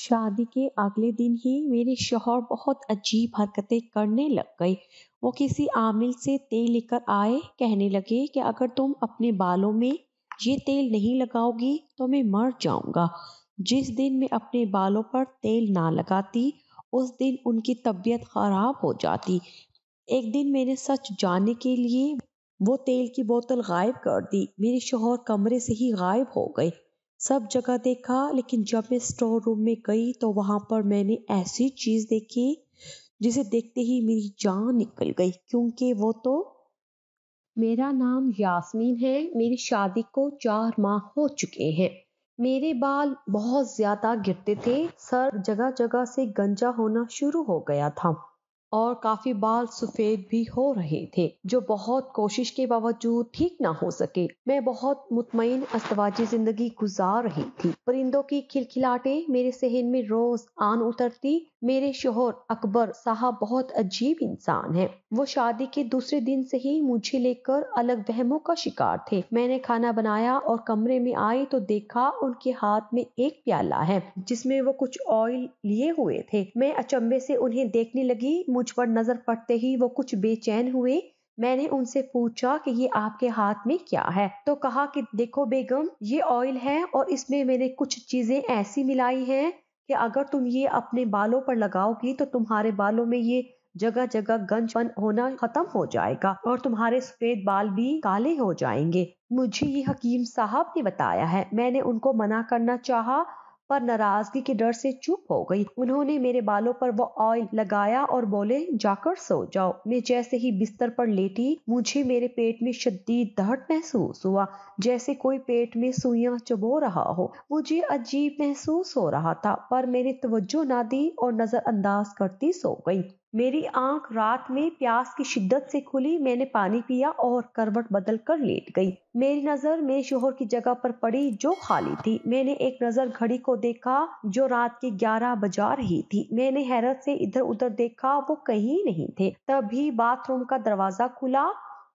شادی کے اگلے دن ہی میرے شوہر بہت عجیب حرکتیں کرنے لگ گئے۔ وہ کسی عامل سے تیل لے کر آئے، کہنے لگے کہ اگر تم اپنے بالوں میں یہ تیل نہیں لگاؤ گی تو میں مر جاؤں گا۔ جس دن میں اپنے بالوں پر تیل نہ لگاتی اس دن ان کی طبیعت خراب ہو جاتی۔ ایک دن میں نے سچ جاننے کے لیے وہ تیل کی بوتل غائب کر دی۔ میرے شوہر کمرے سے ہی غائب ہو گئے۔ سب جگہ دیکھا لیکن جب میں اسٹور روم میں گئی تو وہاں پر میں نے ایسی چیز دیکھی جسے دیکھتے ہی میری جان نکل گئی، کیونکہ وہ تو میرا نام یاسمین ہے۔ میری شادی کو 4 ماہ ہو چکے ہیں۔ میرے بال بہت زیادہ گرتے تھے، سر جگہ جگہ سے گنجا ہونا شروع ہو گیا تھا اور کافی بال سفید بھی ہو رہے تھے جو بہت کوشش کے باوجود ٹھیک نہ ہو سکے۔ میں بہت مطمئن ازدواجی زندگی گزار رہی تھی۔ پرندوں کی کھلکھلاہٹیں میرے صحن میں روز آن اترتی۔ میرے شوہر اکبر صاحب بہت عجیب انسان ہیں۔ وہ شادی کے دوسرے دن سے ہی مجھے لے کر الگ وہموں کا شکار تھے۔ میں نے کھانا بنایا اور کمرے میں آئی تو دیکھا ان کے ہاتھ میں ایک پیالہ ہے جس میں وہ کچھ آئل لیے ہوئے تھے۔ میں اچنبے سے انہیں دیکھنے لگی۔ مجھ پر نظر پڑتے ہی وہ کچھ بے چین ہوئے۔ میں نے ان سے پوچھا کہ یہ آپ کے ہاتھ میں کیا ہے؟ تو کہا کہ دیکھو بیگم، یہ آئل ہے اور اس میں نے کچھ چیزیں ایسی ملائی ہیں کہ اگر تم یہ اپنے بالوں پر لگاؤ گی تو تمہارے بالوں میں یہ جگہ جگہ گنج پن ہونا ختم ہو جائے گا اور تمہارے سفید بال بھی کالے ہو جائیں گے۔ مجھے یہ حکیم صاحب نے بتایا ہے۔ میں نے ان کو منع کرنا چاہا پر ناراضگی کے ڈر سے چپ ہو گئی۔ انہوں نے میرے بالوں پر وہ آئل لگایا اور بولے جا کر سو جاؤ۔ میں جیسے ہی بستر پر لیٹی مجھے میرے پیٹ میں شدید درد محسوس ہوا، جیسے کوئی پیٹ میں سوئیاں چبو رہا ہو۔ مجھے عجیب محسوس ہو رہا تھا پر میں نے توجہ نہ دی اور نظر انداز کرتی سو گئی۔ میری آنکھ رات میں پیاس کی شدت سے کھلی۔ میں نے پانی پیا اور کروٹ بدل کر لیٹ گئی۔ میری نظر میرے شوہر کی جگہ پر پڑی جو خالی تھی۔ میں نے ایک نظر گھڑی کو دیکھا جو رات کے 11 بجا رہی تھی۔ میں نے حیرت سے ادھر ادھر دیکھا، وہ کہیں نہیں تھے۔ تبھی باتھ روم کا دروازہ کھلا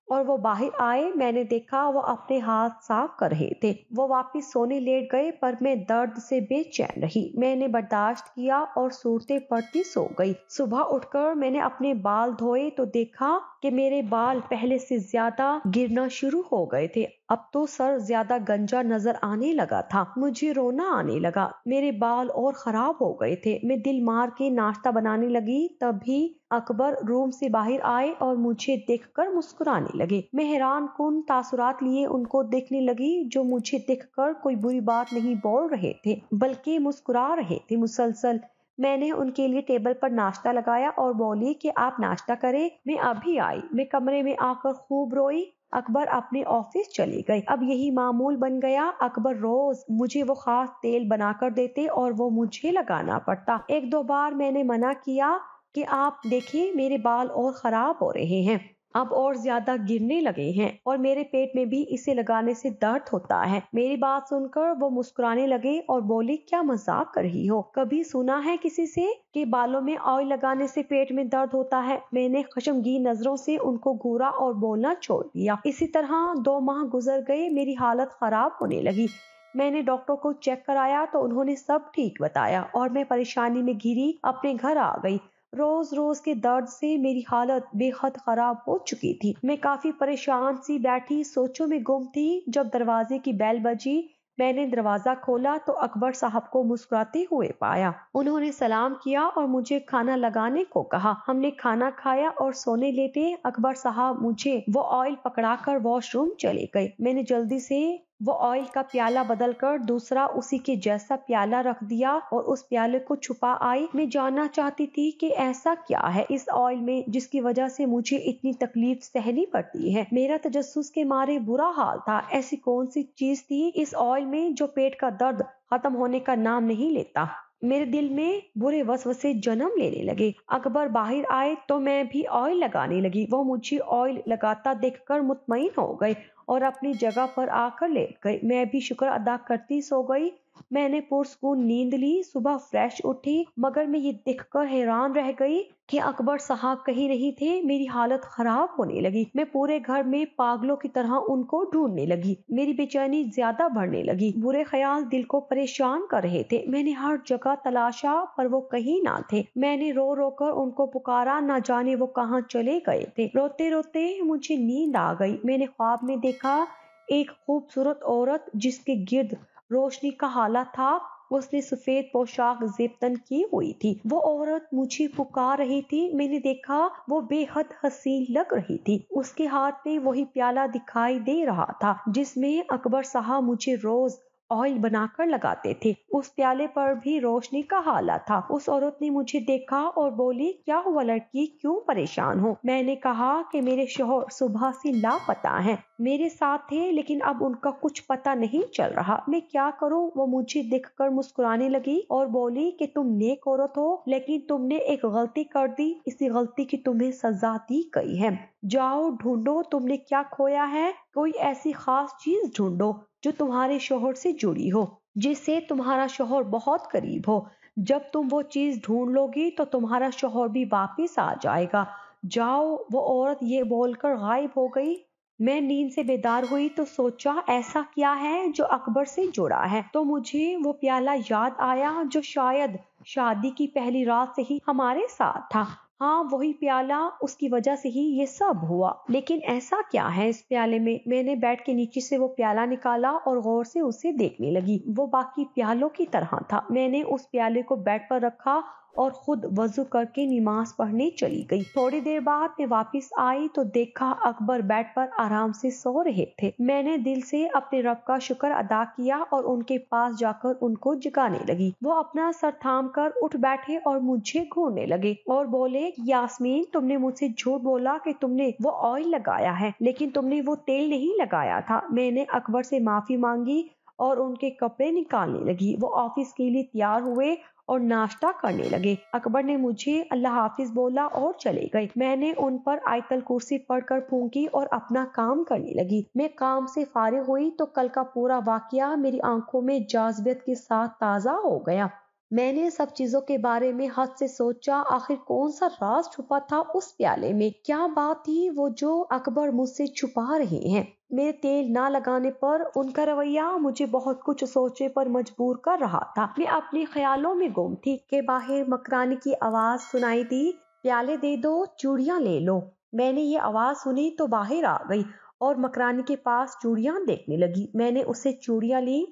اور وہ باہر آئے۔ میں نے دیکھا وہ اپنے ہاتھ صاف کر رہے تھے۔ وہ واپس سونے لیٹ گئے پر میں درد سے بے چین رہی۔ میں نے برداشت کیا اور صورتیں پڑتی سو گئی۔ صبح اٹھ کر میں نے اپنے بال دھوئے تو دیکھا کہ میرے بال پہلے سے زیادہ گرنا شروع ہو گئے تھے۔ اب تو سر زیادہ گنجا نظر آنے لگا تھا۔ مجھے رونا آنے لگا۔ میرے بال اور خراب ہو گئے تھے۔ میں دل مار کے ناشتہ بنانے لگی، تبھی اکبر روم سے باہر آئے اور مجھے دیکھ کر مسکرانے لگے۔ میں حیران کن تاثرات لیے ان کو دیکھنے لگی جو مجھے دیکھ کر کوئی بری بات نہیں بول رہے تھے بلکہ مسکرا رہے تھے مسلسل۔ میں نے ان کے لیے ٹیبل پر ناشتہ لگایا اور بولی کہ آپ ناشتہ کریں، میں ابھی آئی۔ میں کمرے میں آ کر خوب روئی۔ اکبر اپنے آفس چلے گئے۔ اب یہی معمول بن گیا۔ اکبر روز مجھے وہ خاص تیل بنا کر دیتے اور وہ مجھے لگانا پڑتا۔ 1-2 بار میں نے منع کیا کہ آپ دیکھیں میرے بال اور خراب ہو رہے ہیں، اب اور زیادہ گرنے لگے ہیں اور میرے پیٹ میں بھی اسے لگانے سے درد ہوتا ہے۔ میری بات سن کر وہ مسکرانے لگے اور بولی کیا مذاق کر رہی ہو؟ کبھی سنا ہے کسی سے کہ بالوں میں آئل لگانے سے پیٹ میں درد ہوتا ہے؟ میں نے خشمگین نظروں سے ان کو گھورا اور بولنا چھوڑ دیا۔ اسی طرح 2 ماہ گزر گئے۔ میری حالت خراب ہونے لگی۔ میں نے ڈاکٹر کو چیک کرایا تو انہوں نے سب ٹھیک بتایا اور میں پریشانی میں گھری اپنے گھر آ گئی۔ روز روز کے درد سے میری حالت بے حد خراب ہو چکی تھی۔ میں کافی پریشان سی بیٹھی سوچوں میں گم تھی۔ جب دروازے کی بیل بجی، میں نے دروازہ کھولا تو اکبر صاحب کو مسکراتے ہوئے پایا۔ انہوں نے سلام کیا اور مجھے کھانا لگانے کو کہا۔ ہم نے کھانا کھایا اور سونے لیٹے۔ اکبر صاحب مجھے وہ آئل پکڑا کر واش روم چلے گئے۔ میں نے جلدی سے وہ آئل کا پیالہ بدل کر دوسرا اسی کے جیسا پیالہ رکھ دیا اور اس پیالے کو چھپا آئی۔ میں جاننا چاہتی تھی کہ ایسا کیا ہے اس آئل میں جس کی وجہ سے مجھے اتنی تکلیف سہنی پڑتی ہے۔ میرا تجسس کے مارے برا حال تھا۔ ایسی کون سی چیز تھی اس آئل میں جو پیٹ کا درد ختم ہونے کا نام نہیں لیتا؟ میرے دل میں برے وسوسے جنم لینے لگے۔ اکبر باہر آئے تو میں بھی آئل لگانے لگی۔ وہ مجھے آئل لگاتا دیکھ کر مطمئن ہو گئے اور اپنی جگہ پر آ کر لیٹ گئے۔ میں بھی شکر ادا کرتی سو گئی۔ میں نے پرسکون نیند لی، صبح فریش اٹھی، مگر میں یہ دیکھ کر حیران رہ گئی کہ اکبر صاحب کہیں نہیں تھے۔ میری حالت خراب ہونے لگی، میں پورے گھر میں پاگلوں کی طرح ان کو ڈھونڈنے لگی۔ میری بے چینی زیادہ بڑھنے لگی، برے خیال دل کو پریشان کر رہے تھے۔ میں نے ہر جگہ تلاشا پر وہ کہیں نہ تھے۔ میں نے رو رو کر ان کو پکارا، نہ جانے وہ کہاں چلے گئے تھے۔ روتے روتے مجھے نیند آ گئی۔ میں نے خواب میں دیکھا ایک خوبصورت عورت جس کے گرد روشنی کا حالا تھا، اس نے سفید پوشاک زیب تن کی ہوئی تھی۔ وہ عورت مجھے پکار رہی تھی۔ میں نے دیکھا وہ بے حد حسین لگ رہی تھی۔ اس کے ہاتھ میں وہی پیالہ دکھائی دے رہا تھا جس میں اکبر صاحب مجھے روز آئل بنا کر لگاتے تھے۔ اس پیالے پر بھی روشنی کا حالا تھا۔ اس عورت نے مجھے دیکھا اور بولی، کیا ہوا لڑکی، کیوں پریشان ہو؟ میں نے کہا کہ میرے شوہر صبح سے لاپتہ ہیں، میرے ساتھ تھے لیکن اب ان کا کچھ پتہ نہیں چل رہا، میں کیا کروں؟ وہ مجھے دیکھ کر مسکرانے لگی اور بولی کہ تم نیک عورت ہو، لیکن تم نے ایک غلطی کر دی، اسی غلطی کی تمہیں سزا دی گئی ہے۔ جاؤ ڈھونڈو تم نے کیا کھویا ہے، کوئی ایسی خاص چیز ڈھونڈو جو تمہارے شوہر سے جڑی ہو، جس سے تمہارا شوہر بہت قریب ہو۔ جب تم وہ چیز ڈھونڈ لو گی تو تمہارا شوہر بھی واپس آ جائے گا۔ جاؤ۔ وہ عورت یہ بول کر غائب ہو گئی۔ میں نیند سے بیدار ہوئی تو سوچا ایسا کیا ہے جو اکبر سے جڑا ہے، تو مجھے وہ پیالہ یاد آیا جو شاید شادی کی پہلی رات سے ہی ہمارے ساتھ تھا۔ ہاں وہی پیالہ، اس کی وجہ سے ہی یہ سب ہوا۔ لیکن ایسا کیا ہے اس پیالے میں؟ میں نے بیڈ کے نیچے سے وہ پیالہ نکالا اور غور سے اسے دیکھنے لگی۔ وہ باقی پیالوں کی طرح تھا۔ میں نے اس پیالے کو بیڈ پر رکھا اور خود وضو کر کے نماز پڑھنے چلی گئی۔ تھوڑی دیر بعد میں واپس آئی تو دیکھا اکبر بیڈ پر آرام سے سو رہے تھے۔ میں نے دل سے اپنے رب کا شکر ادا کیا اور ان کے پاس جا کر ان کو جگانے لگی۔ وہ اپنا سر تھام کر اٹھ بیٹھے اور مجھے گھورنے لگے اور بولے، یاسمین تم نے مجھ سے جھوٹ بولا کہ تم نے وہ آئل لگایا ہے، لیکن تم نے وہ تیل نہیں لگایا تھا۔ میں نے اکبر سے معافی مانگی اور ان کے کپڑے نکالنے لگی۔ وہ آفس کے لیے تیار ہوئے اور ناشتہ کرنے لگے۔ اکبر نے مجھے اللہ حافظ بولا اور چلے گئے۔ میں نے ان پر آیت الکرسی پڑھ کر پھونکی اور اپنا کام کرنے لگی۔ میں کام سے فارغ ہوئی تو کل کا پورا واقعہ میری آنکھوں میں جاذبیت کے ساتھ تازہ ہو گیا۔ میں نے سب چیزوں کے بارے میں حد سے سوچا، آخر کون سا راز چھپا تھا اس پیالے میں؟ کیا بات تھی وہ جو اکبر مجھ سے چھپا رہے ہیں؟ میرے تیل نہ لگانے پر ان کا رویہ مجھے بہت کچھ سوچنے پر مجبور کر رہا تھا۔ میں اپنے خیالوں میں گم تھی کہ باہر مکرانی کی آواز سنائی دی، پیالے دے دو، چوڑیاں لے لو۔ میں نے یہ آواز سنی تو باہر آ گئی اور مکرانی کے پاس چوڑیاں دیکھنے لگی۔ میں نے اسے چوڑیاں لی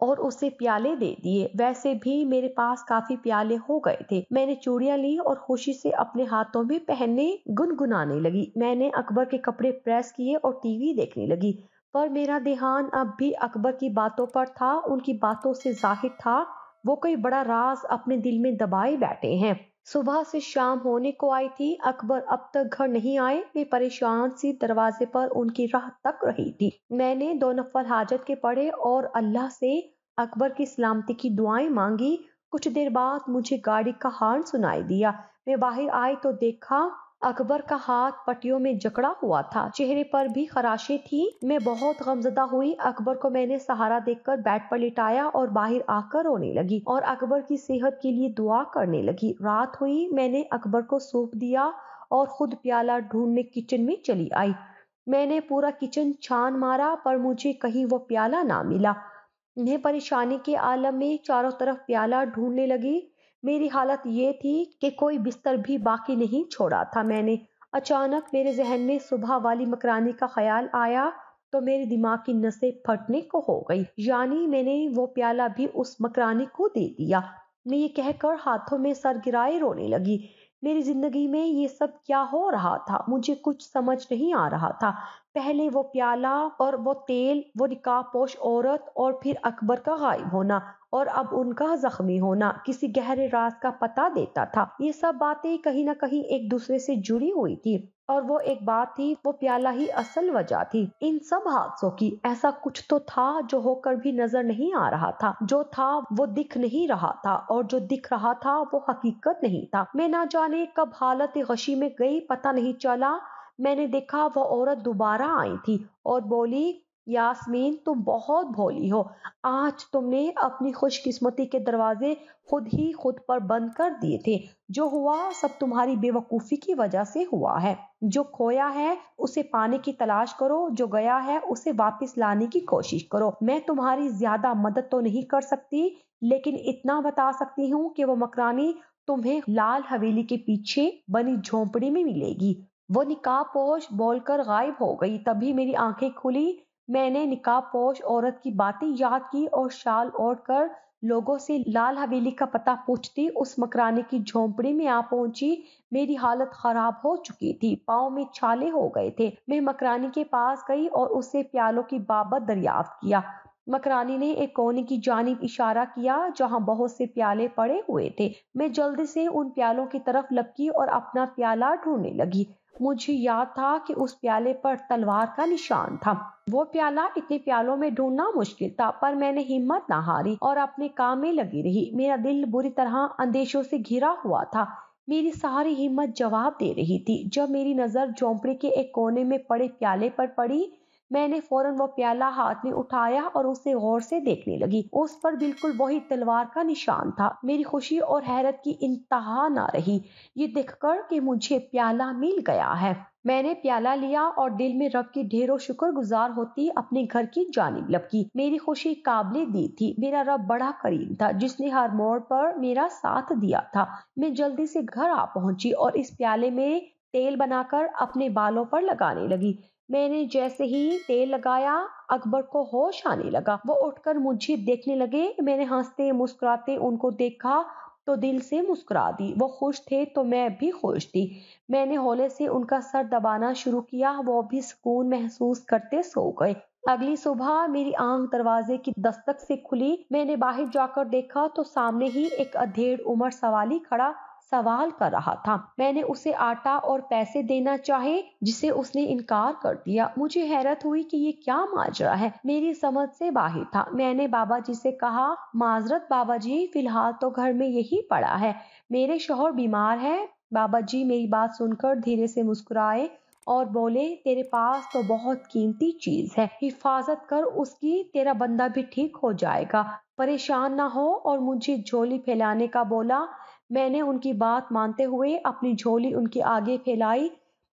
اور اسے پیالے دے دیے۔ ویسے بھی میرے پاس کافی پیالے ہو گئے تھے۔ میں نے چوڑیاں لی اور خوشی سے اپنے ہاتھوں میں پہننے گنگنانے لگی۔ میں نے اکبر کے کپڑے پریس کیے اور ٹی وی دیکھنے لگی، پر میرا دھیان اب بھی اکبر کی باتوں پر تھا۔ ان کی باتوں سے ظاہر تھا وہ کوئی بڑا راز اپنے دل میں دبائے بیٹھے ہیں۔ صبح سے شام ہونے کو آئی تھی، اکبر اب تک گھر نہیں آئے۔ میں پریشان سی دروازے پر ان کی راہ تک رہی تھی۔ میں نے 2 نفل حاجت کے پڑھے اور اللہ سے اکبر کی سلامتی کی دعائیں مانگی۔ کچھ دیر بعد مجھے گاڑی کا ہارن سنائی دیا۔ میں باہر آئی تو دیکھا اکبر کا ہاتھ پٹیوں میں جکڑا ہوا تھا، چہرے پر بھی خراشیں تھیں۔ میں بہت غمزدہ ہوئی۔ اکبر کو میں نے سہارا دے کر بیڈ پر لٹایا اور باہر آ کر رونے لگی اور اکبر کی صحت کے لیے دعا کرنے لگی۔ رات ہوئی، میں نے اکبر کو سونپ دیا اور خود پیالہ ڈھونڈنے کچن میں چلی آئی۔ میں نے پورا کچن چھان مارا پر مجھے کہیں وہ پیالہ نہ ملا۔ میں پریشانی کے عالم میں چاروں طرف پیالہ ڈھونڈنے لگی۔ میری حالت یہ تھی کہ کوئی بستر بھی باقی نہیں چھوڑا تھا۔ میں نے اچانک میرے ذہن میں صبح والی مکرانی کا خیال آیا تو میری دماغ کی نسیں پھٹنے کو ہو گئی، یعنی میں نے وہ پیالہ بھی اس مکرانی کو دے دیا۔ میں یہ کہہ کر ہاتھوں میں سر گرائے رونے لگی۔ میری زندگی میں یہ سب کیا ہو رہا تھا؟ مجھے کچھ سمجھ نہیں آ رہا تھا۔ پہلے وہ پیالہ اور وہ تیل، وہ نقاب پوش عورت اور پھر اکبر کا غائب ہونا اور اب ان کا زخمی ہونا کسی گہرے راز کا پتہ دیتا تھا۔ یہ سب باتیں کہیں نہ کہیں ایک دوسرے سے جڑی ہوئی تھی اور وہ ایک بات تھی، وہ پیالہ ہی اصل وجہ تھی ان سب حادثوں کی۔ ایسا کچھ تو تھا جو ہو کر بھی نظر نہیں آ رہا تھا، جو تھا وہ دکھ نہیں رہا تھا اور جو دکھ رہا تھا وہ حقیقت نہیں تھا۔ میں نہ جانے کب حالت غشی میں گئی، پتہ نہیں چلا۔ میں نے دیکھا وہ عورت دوبارہ آئی تھی اور بولی، یاسمین تم بہت بھولی ہو، آج تم نے اپنی خوش قسمتی کے دروازے خود ہی خود پر بند کر دیے تھے۔ جو ہوا سب تمہاری بے وقوفی کی وجہ سے ہوا ہے۔ جو کھویا ہے اسے پانے کی تلاش کرو، جو گیا ہے اسے واپس لانے کی کوشش کرو۔ میں تمہاری زیادہ مدد تو نہیں کر سکتی، لیکن اتنا بتا سکتی ہوں کہ وہ مکرانی تمہیں لال حویلی کے پیچھے بنی جھونپڑی میں ملے گی۔ وہ نقاب پوش بول کر غائب ہو گئی۔ تبھی میری آنکھیں کھلی، میں نے نقاب پوش عورت کی باتیں یاد کی اور شال اوڑھ کر لوگوں سے لال حویلی کا پتہ پوچھتی اس مکرانے کی جھونپڑی میں آ پہنچی۔ میری حالت خراب ہو چکی تھی، پاؤں میں چھالے ہو گئے تھے۔ میں مکرانی کے پاس گئی اور اس سے پیالوں کی بابت دریافت کیا۔ مکرانی نے ایک کونے کی جانب اشارہ کیا جہاں بہت سے پیالے پڑے ہوئے تھے۔ میں جلدی سے ان پیالوں کی طرف لپکی اور اپنا پیالہ ڈھونڈنے لگی۔ مجھے یاد تھا کہ اس پیالے پر تلوار کا نشان تھا۔ وہ پیالہ اتنے پیالوں میں ڈھونڈنا مشکل تھا، پر میں نے ہمت نہ ہاری اور اپنے کام میں لگی رہی۔ میرا دل بری طرح اندیشوں سے گھرا ہوا تھا، میری ساری ہمت جواب دے رہی تھی۔ جب میری نظر جھونپڑی کے ایک کونے میں پڑے پیالے پر پڑی، میں نے فوراً وہ پیالہ ہاتھ میں اٹھایا اور اسے غور سے دیکھنے لگی۔ اس پر بالکل وہی تلوار کا نشان تھا۔ میری خوشی اور حیرت کی انتہا نہ رہی یہ دیکھ کر کہ مجھے پیالہ مل گیا ہے۔ میں نے پیالہ لیا اور دل میں رب کی ڈھیروں شکر گزار ہوتی اپنے گھر کی جانب لپکی۔ میری خوشی قابل دید تھی، میرا رب بڑا کریم تھا جس نے ہر موڑ پر میرا ساتھ دیا تھا۔ میں جلدی سے گھر آ پہنچی اور اس پیالے میں تیل بنا کر اپنے بالوں پر لگانے لگی۔ میں نے جیسے ہی تیل لگایا اکبر کو ہوش آنے لگا۔ وہ اٹھ کر مجھے دیکھنے لگے۔ میں نے ہنستے مسکراتے ان کو دیکھا تو دل سے مسکرا دی۔ وہ خوش تھے تو میں بھی خوش تھی۔ میں نے ہولے سے ان کا سر دبانا شروع کیا، وہ بھی سکون محسوس کرتے سو گئے۔ اگلی صبح میری آنکھ دروازے کی دستک سے کھلی۔ میں نے باہر جا کر دیکھا تو سامنے ہی ایک ادھیڑ عمر سوالی کھڑا سوال کر رہا تھا۔ میں نے اسے آٹا اور پیسے دینا چاہے جسے اس نے انکار کر دیا۔ مجھے حیرت ہوئی کہ یہ کیا ماجرا ہے، میری سمجھ سے باہر تھا۔ میں نے بابا جی سے کہا، معذرت بابا جی، فی الحال تو گھر میں یہی پڑا ہے، میرے شوہر بیمار ہے۔ بابا جی میری بات سن کر دھیرے سے مسکرائے اور بولے، تیرے پاس تو بہت قیمتی چیز ہے، حفاظت کر اس کی، تیرا بندہ بھی ٹھیک ہو جائے گا، پریشان نہ ہو، اور مجھے جھولی پھیلانے کا بولا۔ میں نے ان کی بات مانتے ہوئے اپنی جھولی ان کے آگے پھیلائی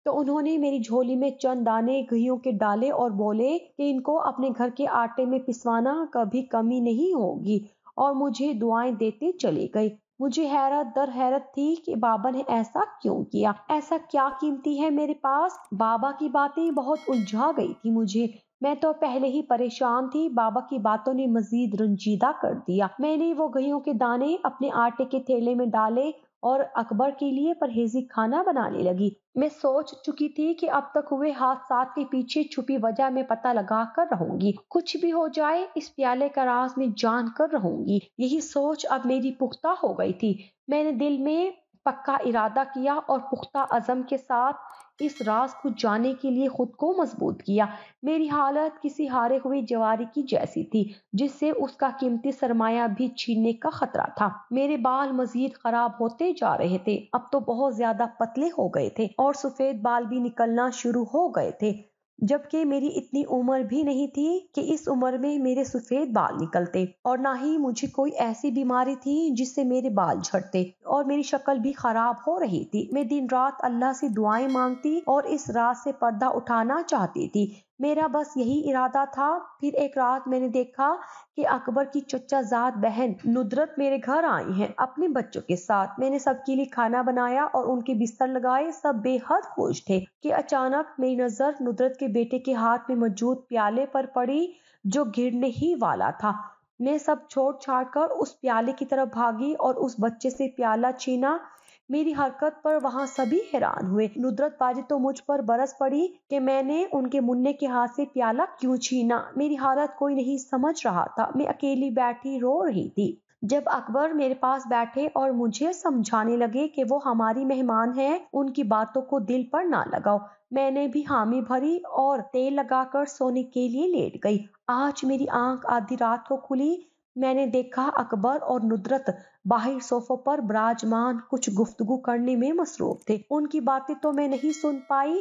تو انہوں نے میری جھولی میں چند دانے گھیوں کے ڈالے اور بولے کہ ان کو اپنے گھر کے آٹے میں پسوانا، کبھی کمی نہیں ہوگی، اور مجھے دعائیں دیتے چلے گئے۔ مجھے حیرت در حیرت تھی کہ بابا نے ایسا کیوں کیا، ایسا کیا قیمتی ہے میرے پاس۔ بابا کی باتیں بہت الجھا گئی تھی مجھے، میں تو پہلے ہی پریشان تھی، بابا کی باتوں نے مزید رنجیدہ کر دیا۔ میں نے وہ گھیوں کے دانے اپنے آٹے کے تھیلے میں ڈالے اور اکبر کے لیے پرہیزی کھانا بنانے لگی۔ میں سوچ چکی تھی کہ اب تک ہوئے حادثات کے پیچھے چھپی وجہ میں پتہ لگا کر رہوں گی، کچھ بھی ہو جائے اس پیالے کا راز میں جان کر رہوں گی۔ یہی سوچ اب میری پختہ ہو گئی تھی۔ میں نے دل میں پکا ارادہ کیا اور پختہ عزم کے ساتھ اس راز کو جاننے کے لیے خود کو مضبوط کیا۔ میری حالت کسی ہارے ہوئے جواری کی جیسی تھی جس سے اس کا قیمتی سرمایہ بھی چھیننے کا خطرہ تھا۔ میرے بال مزید خراب ہوتے جا رہے تھے، اب تو بہت زیادہ پتلے ہو گئے تھے اور سفید بال بھی نکلنا شروع ہو گئے تھے، جبکہ میری اتنی عمر بھی نہیں تھی کہ اس عمر میں میرے سفید بال نکلتے، اور نہ ہی مجھے کوئی ایسی بیماری تھی جس سے میرے بال جھڑتے، اور میری شکل بھی خراب ہو رہی تھی۔ میں دن رات اللہ سے دعائیں مانگتی اور اس راز سے پردہ اٹھانا چاہتی تھی، میرا بس یہی ارادہ تھا۔ پھر ایک رات میں نے دیکھا کہ اکبر کی چچا زاد بہن ندرت میرے گھر آئی ہیں اپنے بچوں کے ساتھ۔ میں نے سب کے لیے کھانا بنایا اور ان کے بستر لگائے، سب بے حد خوش تھے کہ اچانک میری نظر ندرت کے بیٹے کے ہاتھ میں موجود پیالے پر پڑی جو گرنے ہی والا تھا۔ میں سب چھوڑ چھاڑ کر اس پیالے کی طرف بھاگی اور اس بچے سے پیالہ چھینا۔ میری حرکت پر وہاں سبھی حیران ہوئے۔ ندرت باجی تو مجھ پر برس پڑی کہ میں نے ان کے منہ کے ہاتھ سے پیالہ کیوں چھینا۔ میری حالت کوئی نہیں سمجھ رہا تھا، میں اکیلی بیٹھی رو رہی تھی۔ جب اکبر میرے پاس بیٹھے اور مجھے سمجھانے لگے کہ وہ ہماری مہمان ہیں، ان کی باتوں کو دل پر نہ لگاؤ، میں نے بھی حامی بھری اور تیل لگا کر سونے کے لیے لیٹ گئی۔ آج میری آنکھ آدھی رات کو کھلی۔ میں نے دیکھا اکبر اور ندرت باہر صوفوں پر براجمان کچھ گفتگو کرنے میں مصروف تھے۔ ان کی باتیں تو میں نہیں سن پائی،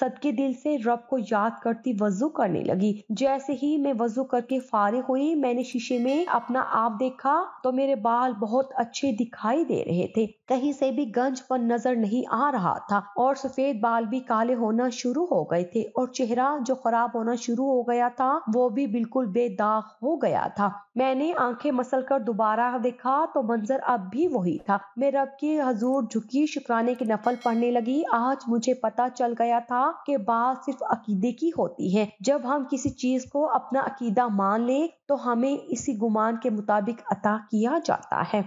صدقے دل سے رب کو یاد کرتی وضو کرنے لگی۔ جیسے ہی میں وضو کر کے فارغ ہوئی، میں نے شیشے میں اپنا آپ دیکھا تو میرے بال بہت اچھے دکھائی دے رہے تھے، کہیں سے بھی گنج پن نظر نہیں آ رہا تھا، اور سفید بال بھی کالے ہونا شروع ہو گئے تھے، اور چہرہ جو خراب ہونا شروع ہو گیا تھا وہ بھی بالکل بے داغ ہو گیا تھا۔ میں نے آنکھیں مسل کر دوبارہ دیکھا تو منظر اب بھی وہی تھا۔ میں رب کے حضور جھکی شکرانے کے نفل پڑھنے لگی۔ آج مجھے پتا چل گیا تھا کہ بات صرف عقیدے کی ہوتی ہے۔ جب ہم کسی چیز کو اپنا عقیدہ مان لیں تو ہمیں اسی گمان کے مطابق عطا کیا جاتا ہے۔